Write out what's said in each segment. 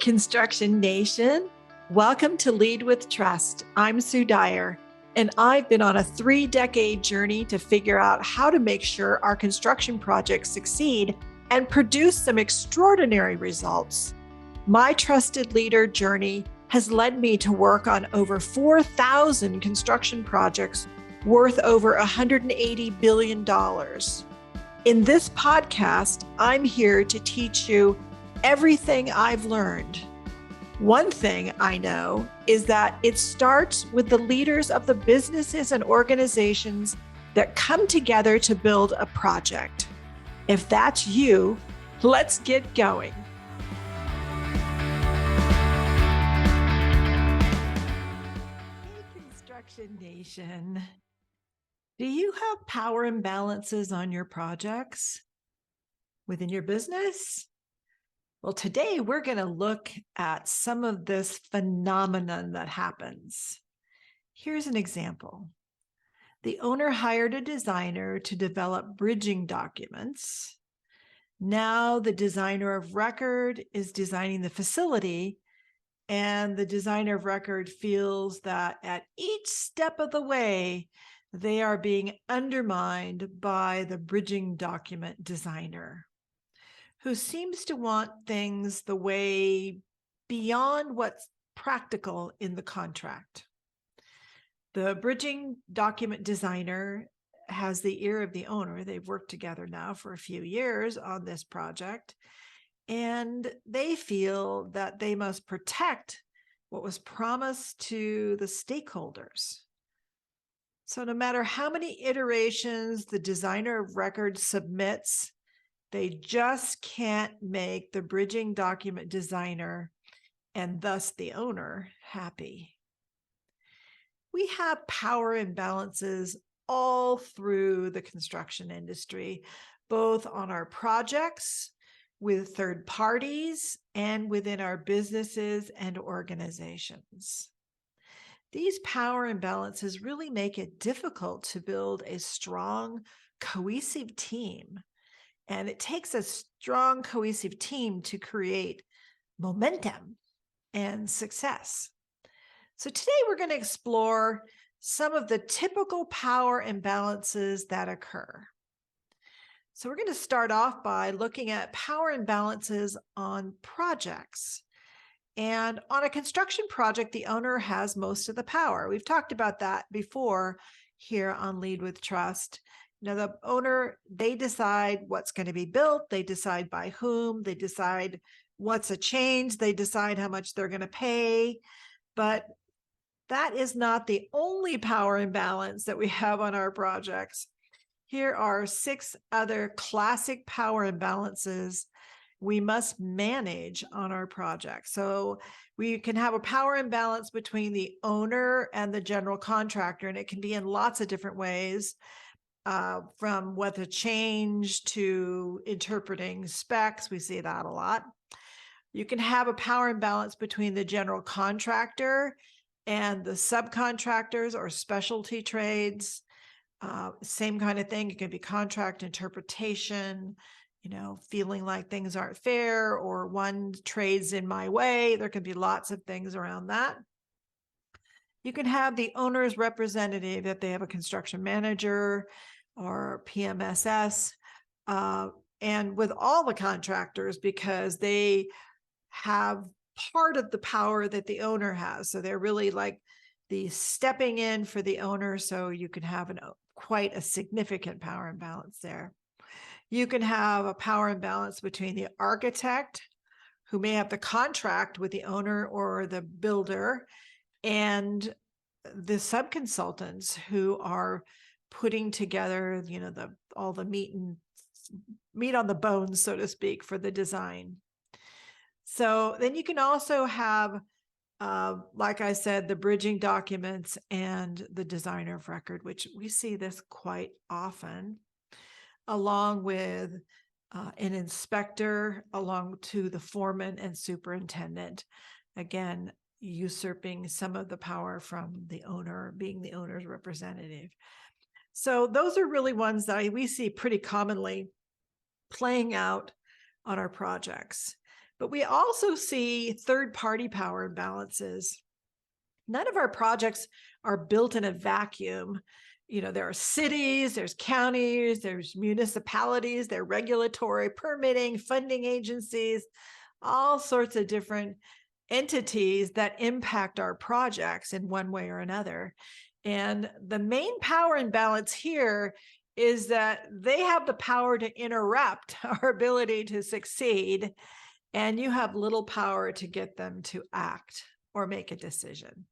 Construction Nation. Welcome to Lead with Trust. I'm Sue Dyer, and I've been on a 3-decade journey to figure out how to make sure our construction projects succeed and produce some extraordinary results. My trusted leader journey has led me to work on over 4,000 construction projects worth over $180 billion. In this podcast, I'm here to teach you everything I've learned. One thing I know is that it starts with the leaders of the businesses and organizations that come together to build a project. If that's you, let's get going. Hey, Construction Nation. Do you have power imbalances on your projects within your business? Well, today we're going to look at some of this phenomenon that happens. Here's an example. The owner hired a designer to develop bridging documents. Now the designer of record is designing the facility, and the designer of record feels that at each step of the way, they are being undermined by the bridging document designer, who seems to want things the way beyond what's practical in the contract. The bridging document designer has the ear of the owner. They've worked together now for a few years on this project, and they feel that they must protect what was promised to the stakeholders. So no matter how many iterations the designer of record submits, they just can't make the bridging document designer, and thus the owner, happy. We have power imbalances all through the construction industry, both on our projects, with third parties, and within our businesses and organizations. These power imbalances really make it difficult to build a strong, cohesive team. And it takes a strong, cohesive team to create momentum and success. So today we're going to explore some of the typical power imbalances that occur. So we're going to start off by looking at power imbalances on projects. And on a construction project, the owner has most of the power. We've talked about that before here on Lead with Trust. Now, the owner, they decide what's going to be built. They decide by whom. They decide what's a change. They decide how much they're going to pay. But that is not the only power imbalance that we have on our projects. Here are 6 other classic power imbalances we must manage on our project. So we can have a power imbalance between the owner and the general contractor, and it can be in lots of different ways, from what to change to interpreting specs. We see that a lot. You can have a power imbalance between the general contractor and the subcontractors or specialty trades. Same kind of thing. It can be contract interpretation, feeling like things aren't fair, or one trades in my way. There can be lots of things around that. You can have the owner's representative, if they have a construction manager or PMSS, and with all the contractors, because they have part of the power that the owner has. So they're really like the stepping in for the owner. So you can have quite a significant power imbalance there. You can have a power imbalance between the architect, who may have the contract with the owner or the builder, and the subconsultants who are putting together, all the meat on the bones, so to speak, for the design. So then you can also have, like I said, the bridging documents and the designer of record, which we see this quite often, along with an inspector, along to the foreman and superintendent, again, usurping some of the power from the owner, being the owner's representative. So those are really ones that we see pretty commonly playing out on our projects. But we also see third-party power imbalances. None of our projects are built in a vacuum. There are cities, there's counties, there's municipalities, there are regulatory, permitting, funding agencies, all sorts of different entities that impact our projects in one way or another. And the main power imbalance here is that they have the power to interrupt our ability to succeed, and you have little power to get them to act or make a decision.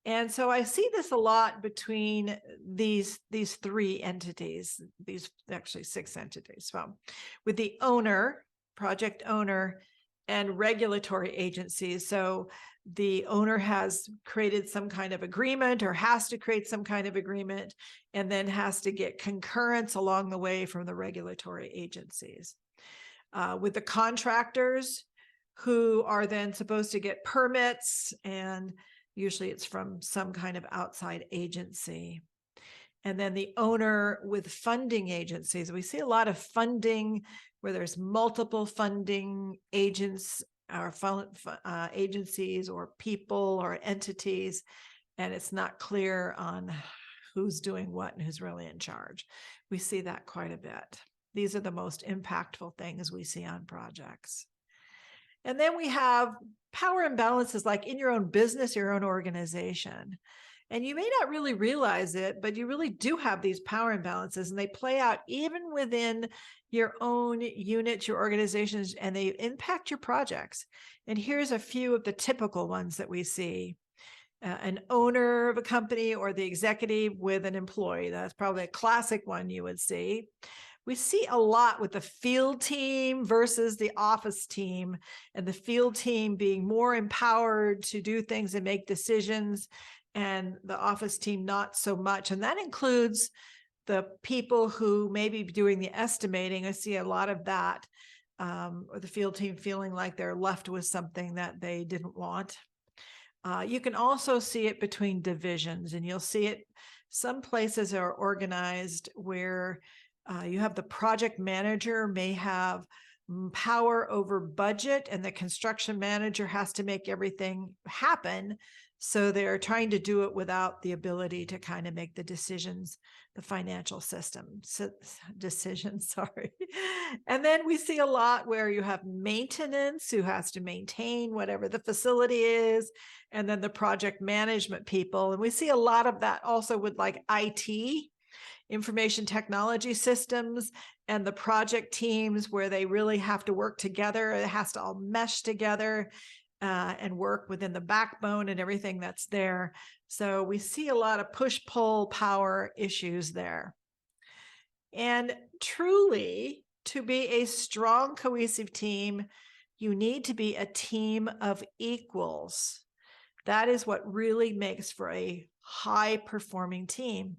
And so I see this a lot between these three entities, these actually 6 entities. Well, with the owner, project owner, and regulatory agencies. So the owner has created some kind of agreement or has to create some kind of agreement, and then has to get concurrence along the way from the regulatory agencies. With the contractors, who are then supposed to get permits, and usually it's from some kind of outside agency. And then the owner with funding agencies. We see a lot of funding where there's multiple funding agents or agencies or people or entities, and it's not clear on who's doing what and who's really in charge. We see that quite a bit. These are the most impactful things we see on projects. And then we have power imbalances like in your own business, your own organization. And you may not really realize it, but you really do have these power imbalances, and they play out even within your own units, your organizations, and they impact your projects. And here's a few of the typical ones that we see. An owner of a company or the executive with an employee. That's probably a classic one you would see. We see a lot with the field team versus the office team, and the field team being more empowered to do things and make decisions, and the office team not so much. And that includes the people who may be doing the estimating. I see a lot of that, or the field team feeling like they're left with something that they didn't want. You can also see it between divisions, and you'll see it. Some places are organized where you have the project manager may have power over budget, and the construction manager has to make everything happen. So they're trying to do it without the ability to kind of make the decisions, the financial decisions, sorry. And then we see a lot where you have maintenance, who has to maintain whatever the facility is, and then the project management people. And we see a lot of that also with like IT, information technology systems, and the project teams where they really have to work together. It has to all mesh together and work within the backbone and everything that's there. So we see a lot of push-pull power issues there. And truly, to be a strong, cohesive team, you need to be a team of equals. That is what really makes for a high-performing team.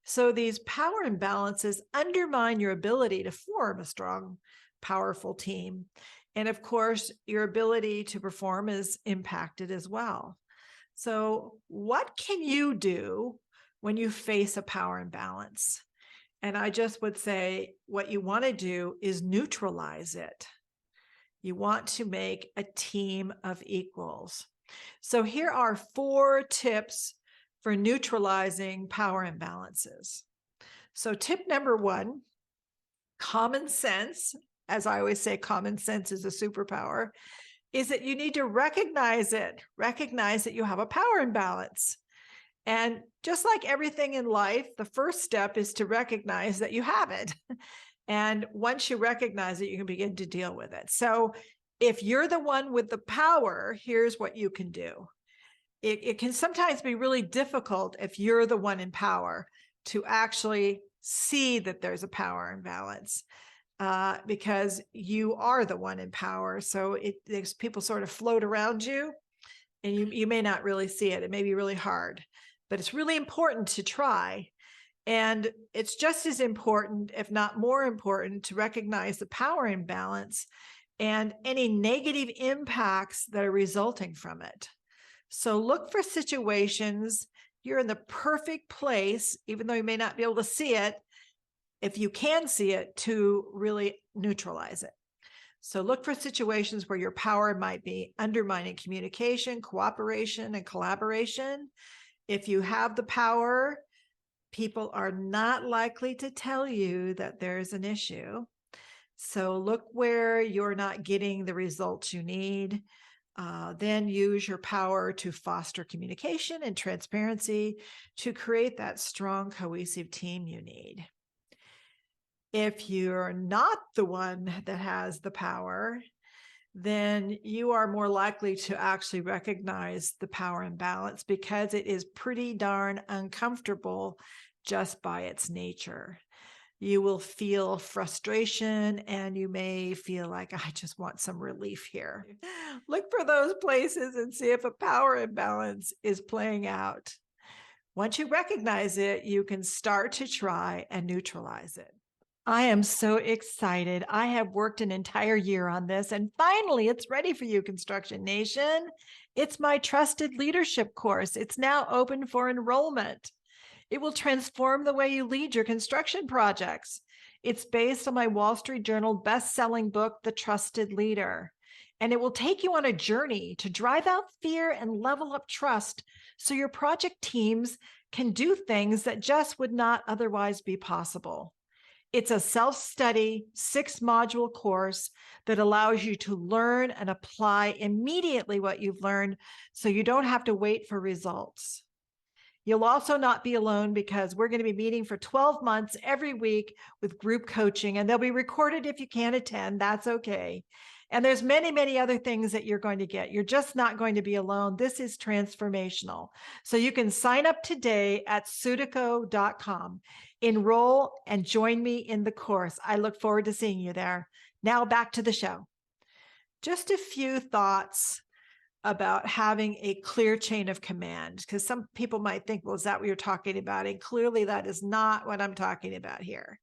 So these power imbalances undermine your ability to form a strong, powerful team. And of course, your ability to perform is impacted as well. So what can you do when you face a power imbalance? And I just would say what you want to do is neutralize it. You want to make a team of equals. So here are 4 tips for neutralizing power imbalances. So tip number 1, common sense. As I always say, common sense is a superpower, is that you need to recognize it. Recognize that you have a power imbalance. And just like everything in life, the first step is to recognize that you have it. And once you recognize it, you can begin to deal with it. So if you're the one with the power, here's what you can do. It can sometimes be really difficult if you're the one in power to actually see that there's a power imbalance. Because you are the one in power. So there's people sort of float around you, and you may not really see it. It may be really hard, but it's really important to try. And it's just as important, if not more important, to recognize the power imbalance and any negative impacts that are resulting from it. So look for situations. You're in the perfect place, even though you may not be able to see it, if you can see it, to really neutralize it. So look for situations where your power might be undermining communication, cooperation, and collaboration. If you have the power, people are not likely to tell you that there's an issue. So look where you're not getting the results you need. Then use your power to foster communication and transparency to create that strong, cohesive team you need. If you're not the one that has the power, then you are more likely to actually recognize the power imbalance because it is pretty darn uncomfortable just by its nature. You will feel frustration and you may feel like, I just want some relief here. Look for those places and see if a power imbalance is playing out. Once you recognize it, you can start to try and neutralize it. I am so excited. I have worked an entire year on this, and finally it's ready for you, Construction Nation. It's my trusted leadership course. It's now open for enrollment. It will transform the way you lead your construction projects. It's based on my Wall Street Journal best-selling book, The Trusted Leader. And it will take you on a journey to drive out fear and level up trust so your project teams can do things that just would not otherwise be possible. It's a self-study 6-module course that allows you to learn and apply immediately what you've learned so you don't have to wait for results. You'll also not be alone because we're going to be meeting for 12 months every week with group coaching, and they'll be recorded if you can't attend. That's okay. And there's many, many other things that you're going to get. You're just not going to be alone. This is transformational. So you can sign up today at sudico.com. Enroll and join me in the course. I look forward to seeing you there. Now back to the show. Just a few thoughts about having a clear chain of command, because some people might think, well, is that what you're talking about? And clearly that is not what I'm talking about here.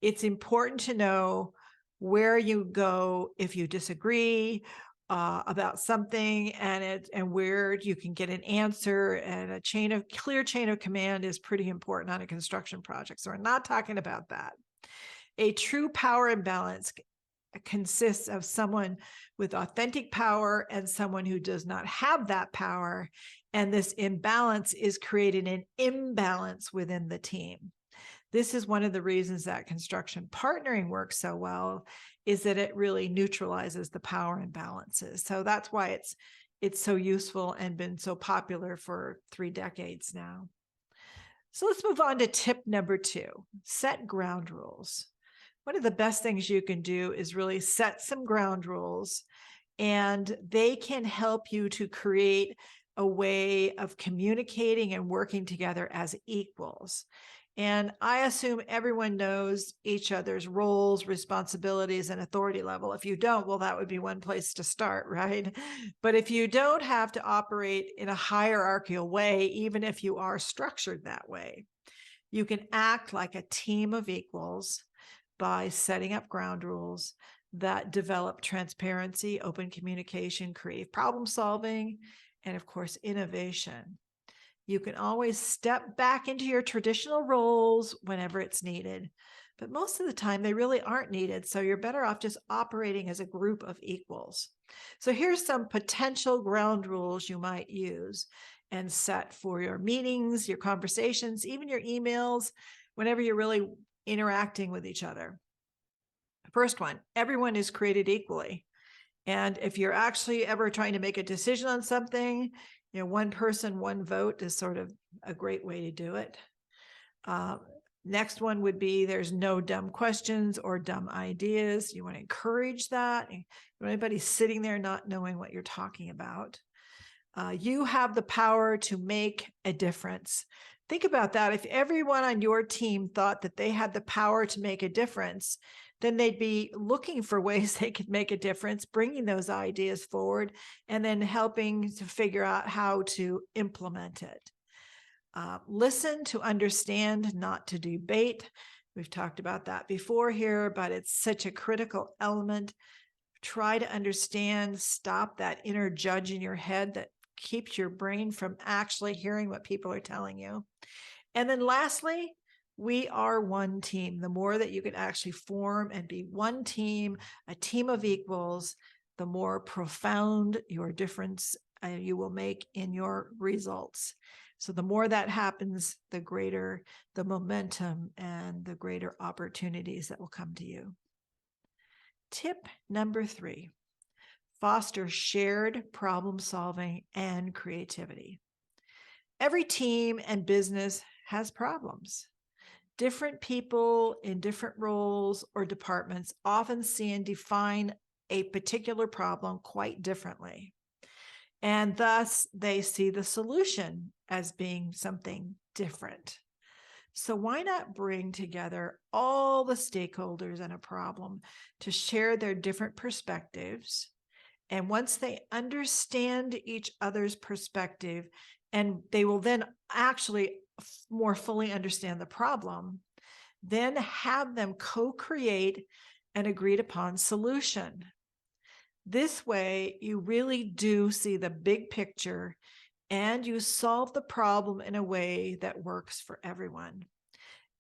It's important to know where you go if you disagree about something, and where you can get an answer. And a clear chain of command is pretty important on a construction project. So we're not talking about that. A true power imbalance consists of someone with authentic power and someone who does not have that power. And this imbalance is creating an imbalance within the team. This is one of the reasons that construction partnering works so well, is that it really neutralizes the power imbalances. So that's why it's so useful and been so popular for 3 decades now. So let's move on to tip number 2, set ground rules. One of the best things you can do is really set some ground rules, and they can help you to create a way of communicating and working together as equals. And I assume everyone knows each other's roles, responsibilities, and authority level. If you don't, well, that would be one place to start, right? But if you don't have to operate in a hierarchical way, even if you are structured that way, you can act like a team of equals by setting up ground rules that develop transparency, open communication, creative problem solving, and of course, innovation. You can always step back into your traditional roles whenever it's needed, but most of the time they really aren't needed. So you're better off just operating as a group of equals. So here's some potential ground rules you might use and set for your meetings, your conversations, even your emails, whenever you're really interacting with each other. First one, everyone is created equally. And if you're actually ever trying to make a decision on something, one person, one vote is sort of a great way to do it. Next one would be there's no dumb questions or dumb ideas. You want to encourage that. Anybody sitting there not knowing what you're talking about. You have the power to make a difference. Think about that. If everyone on your team thought that they had the power to make a difference, then they'd be looking for ways they could make a difference, bringing those ideas forward, and then helping to figure out how to implement it. Listen to understand, not to debate. We've talked about that before here, but it's such a critical element. Try to understand, stop that inner judge in your head that keeps your brain from actually hearing what people are telling you. And then lastly, We are one team. The more that you can actually form and be one team, a team of equals, the more profound your difference you will make in your results. So the more that happens, the greater the momentum and the greater opportunities that will come to you. Tip number 3, foster shared problem solving and creativity. Every team and business has problems. Different people in different roles or departments often see and define a particular problem quite differently. And thus, they see the solution as being something different. So why not bring together all the stakeholders in a problem to share their different perspectives? And once they understand each other's perspective, and they will then actually more fully understand the problem, then have them co-create an agreed upon solution. This way, you really do see the big picture and you solve the problem in a way that works for everyone.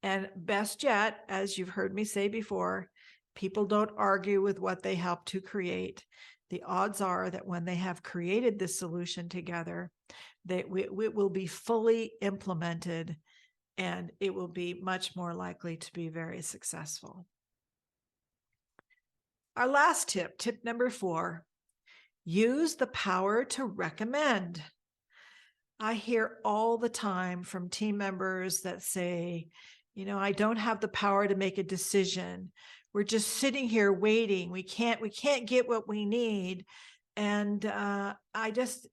And best yet, as you've heard me say before, people don't argue with what they help to create. The odds are that when they have created this solution together, it will be fully implemented and it will be much more likely to be very successful. Our last tip, tip number 4, use the power to recommend. I hear all the time from team members that say, I don't have the power to make a decision. We're just sitting here waiting. We can't get what we need. And I just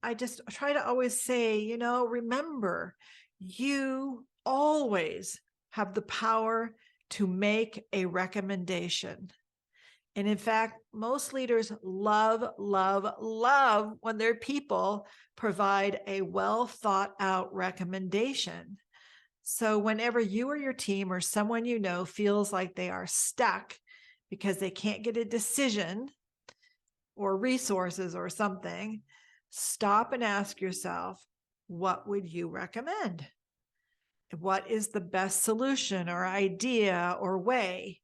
try to always say, remember, you always have the power to make a recommendation. And in fact, most leaders love, love, love when their people provide a well thought out recommendation. So whenever you or your team or someone feels like they are stuck because they can't get a decision or resources or something, stop and ask yourself, what would you recommend? What is the best solution or idea or way?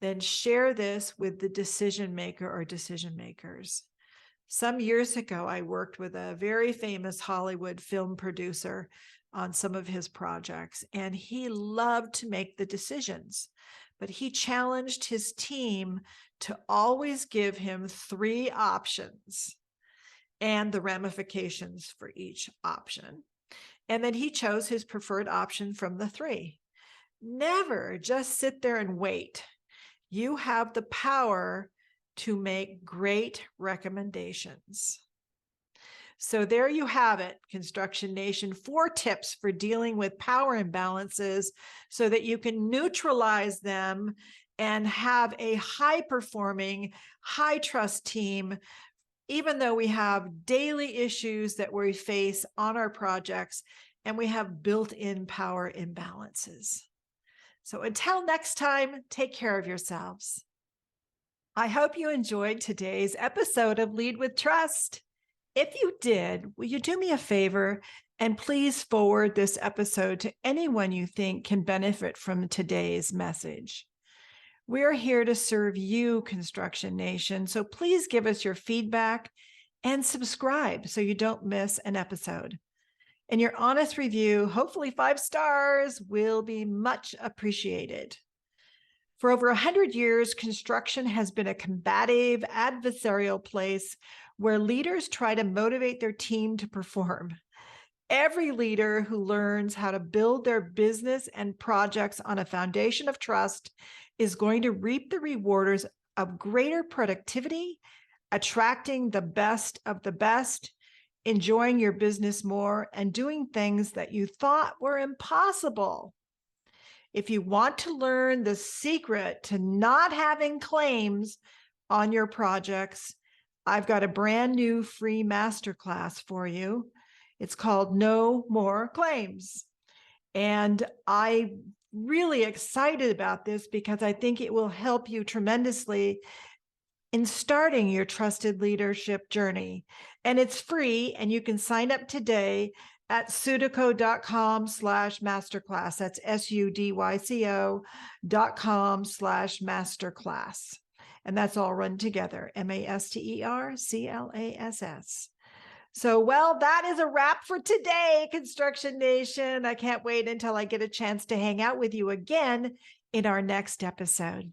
Then share this with the decision maker or decision makers. Some years ago, I worked with a very famous Hollywood film producer on some of his projects, and he loved to make the decisions, but he challenged his team to always give him 3 options and the ramifications for each option. And then he chose his preferred option from the 3. Never just sit there and wait. You have the power to make great recommendations. So there you have it, Construction Nation, 4 tips for dealing with power imbalances so that you can neutralize them and have a high-performing, high-trust team, even though we have daily issues that we face on our projects and we have built-in power imbalances. So until next time, take care of yourselves. I hope you enjoyed today's episode of Lead with Trust. If you did, will you do me a favor and please forward this episode to anyone you think can benefit from today's message? We're here to serve you, Construction Nation, so please give us your feedback and subscribe so you don't miss an episode. And your honest review, hopefully 5 stars, will be much appreciated. For over 100 years, construction has been a combative, adversarial place where leaders try to motivate their team to perform. Every leader who learns how to build their business and projects on a foundation of trust is going to reap the rewards of greater productivity, attracting the best of the best, enjoying your business more, and doing things that you thought were impossible. If you want to learn the secret to not having claims on your projects, I've got a brand new free masterclass for you. It's called No More Claims. And I'm really excited about this because I think it will help you tremendously in starting your trusted leadership journey. And it's free, and you can sign up today at sudyco.com/masterclass. That's sudyco.com/masterclass. And that's all run together, MASTERCLASS. So, well, that is a wrap for today, Construction Nation. I can't wait until I get a chance to hang out with you again in our next episode.